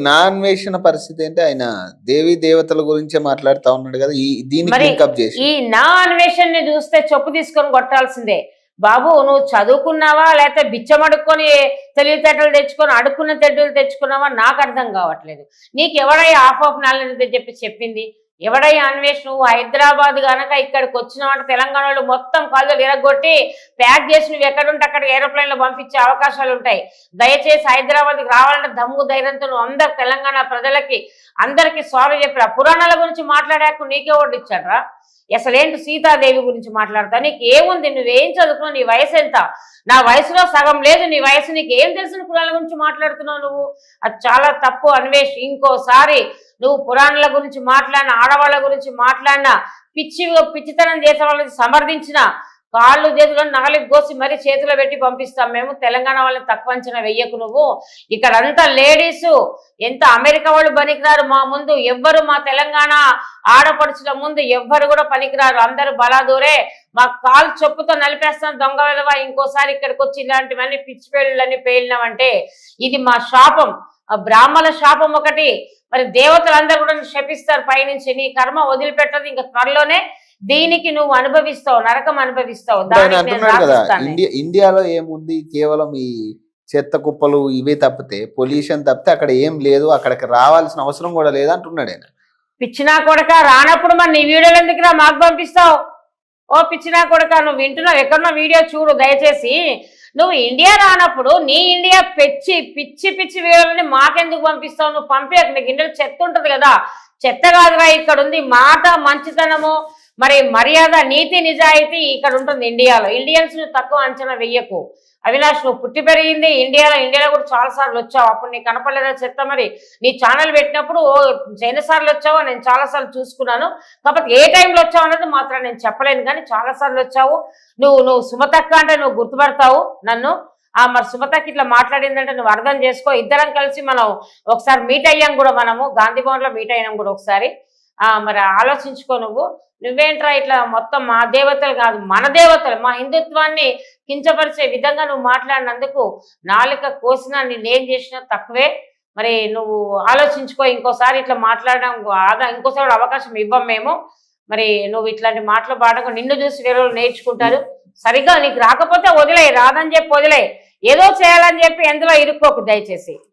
నా అన్వేషణ పరిస్థితి ఏంటి, ఆయన దేవీ దేవతల గురించే మాట్లాడుతా ఉన్నాడు కదా, దీనికి లింకప్ చేసి ఈ నా అన్వేషణని చూస్తే చెప్పు తీసుకొని కొట్టాల్సిందే. బాబు నువ్వు చదువుకున్నావా లేకపోతే బిచ్చమడుక్కొని తెలివితేటలు తెచ్చుకొని అడుక్కున్న తెడ్డులు తెచ్చుకున్నావా నాకు అర్థం కావట్లేదు. నీకు ఎవడయ్యా ఆఫ్ నాలెడ్జ్ చెప్పింది? ఎవడయ్యా అన్వేష్? నువ్వు హైదరాబాద్ కనుక ఇక్కడికి వచ్చినావంటే తెలంగాణ వాళ్ళు మొత్తం కాళ్ళు ఇరగొట్టి ప్యాక్ చేసి నువ్వు ఎక్కడుంటే అక్కడ ఏరోప్లేన్ లో పంపించే అవకాశాలు ఉంటాయి. దయచేసి హైదరాబాద్కి రావాలంటే దమ్ము ధైర్యంతో నువ్వు అందరు తెలంగాణ ప్రజలకి అందరికీ సారీ చెప్పిరా. పురాణాల గురించి మాట్లాడాక నీకే ఓటు ఇచ్చాడ్రా? అసలేంటి సీతాదేవి గురించి మాట్లాడతా? నీకు ఏముంది? నువ్వేం చదువుకున్నావు? నీ వయసు ఎంత? నా వయసులో సగం లేదు నీ వయసు. నీకు ఏం తెలిసిన పురాణాల గురించి మాట్లాడుతున్నావు నువ్వు? అది చాలా తప్పు అన్వేష్. ఇంకోసారి నువ్వు పురాణాల గురించి మాట్లాడిన, ఆడవాళ్ళ గురించి మాట్లాడినా, పిచ్చితనం చేసే వాళ్ళని సమర్థించిన కాళ్ళు చేతులు నాలుగు కోసి మరీ చేతిలో పెట్టి పంపిస్తాం మేము. తెలంగాణ వాళ్ళని తక్కువ అంచనా వెయ్యకు నువ్వు. ఇక్కడంతా లేడీసు ఎంత అమెరికా వాళ్ళు పనికిరారు మా ముందు. ఎవ్వరు మా తెలంగాణ ఆడపడుచుల ముందు ఎవ్వరు కూడా పనికిరారు. అందరూ బలాదూరే. మా కాలు చెప్పుతో నలిపేస్తాం దొంగ విధవా. ఇంకోసారి ఇక్కడికి వచ్చి ఇలాంటివన్నీ పిచ్చి పేళ్ళన్నీ పేలినామంటే ఇది మా శాపం, ఆ బ్రాహ్మణ శాపం ఒకటి. మరి దేవతలందరూ కూడా శపిస్తారు పైనుంచి. నీ కర్మ వదిలిపెట్టదు. ఇంకా త్వరలోనే దీనికి నువ్వు అనుభవిస్తావు, నరకం అనుభవిస్తావు. ఇండియాలో ఏముంది, కేవలం ఈ చెత్త కుప్పలు ఇవే తప్పితే, పొల్యూషన్ తప్పితే అక్కడ ఏం లేదు, అక్కడికి రావాల్సిన అవసరం కూడా లేదు అంటున్నాడు ఆయన. పిచ్చినా కొడక రానప్పుడు మరి నీ వీడియోలు ఎందుకురా మాకు పంపిస్తావు? ఓ పిచ్చినా కొడక, నువ్వు వింటున్నావు ఎక్కడన్నా వీడియో చూడు దయచేసి. నువ్వు ఇండియా రానప్పుడు నీ ఇండియా పిచ్చి వీడియోలని మాకెందుకు పంపిస్తావు? నువ్వు పంపే, నీకు ఇండియా చెత్త ఉంటుంది కదా. చెత్త కాదురా, ఇక్కడ ఉంది మాట, మంచితనము, మరి మర్యాద, నీతి, నిజాయితీ ఇక్కడ ఉంటుంది ఇండియాలో. ఇండియన్స్ నువ్వు తక్కువ అంచనా వెయ్యకు అవినాష్. నువ్వు పుట్టి పెరిగింది ఇండియాలో కూడా చాలాసార్లు వచ్చావు. అప్పుడు నీకు కనపడలేదా చెత్త? మరి నీ ఛానల్ పెట్టినప్పుడు ఎన్నిసార్లు వచ్చావో నేను చాలాసార్లు చూసుకున్నాను. కాకపోతే ఏ టైంలో వచ్చావు అన్నది మాత్రం నేను చెప్పలేను, కానీ చాలాసార్లు వచ్చావు. నువ్వు సుమతక్క అంటే నువ్వు గుర్తుపడతావు నన్ను. మరి సుమతకి ఇట్లా మాట్లాడిందంటే నువ్వు అర్థం చేసుకో. ఇద్దరం కలిసి మనం ఒకసారి మీట్ అయ్యాం కూడా, మనము గాంధీ భవన్లో మీట్ అయినాం కూడా ఒకసారి. మరి ఆలోచించుకో నువ్వు. నువ్వేంట్రా ఇట్లా మొత్తం మా దేవతలు కాదు మన దేవతలు, మా హిందుత్వాన్ని కించపరిచే విధంగా నువ్వు మాట్లాడినందుకు నాలుక కోసినా నేనేం చేసినా తక్కువే. మరి నువ్వు ఆలోచించుకో. ఇంకోసారి ఇట్లా మాట్లాడడం ఇంకోసారి అవకాశం ఇవ్వం మేము. మరి నువ్వు ఇట్లాంటి మాటలు పాడకు. నిన్ను చూసి వేరే వాళ్ళు నేర్చుకుంటారు. సరిగ్గా నీకు రాకపోతే వదిలే, రాదని చెప్పి వదిలే. ఏదో చేయాలని చెప్పి ఎందులో ఇరుక్కోకు దయచేసి.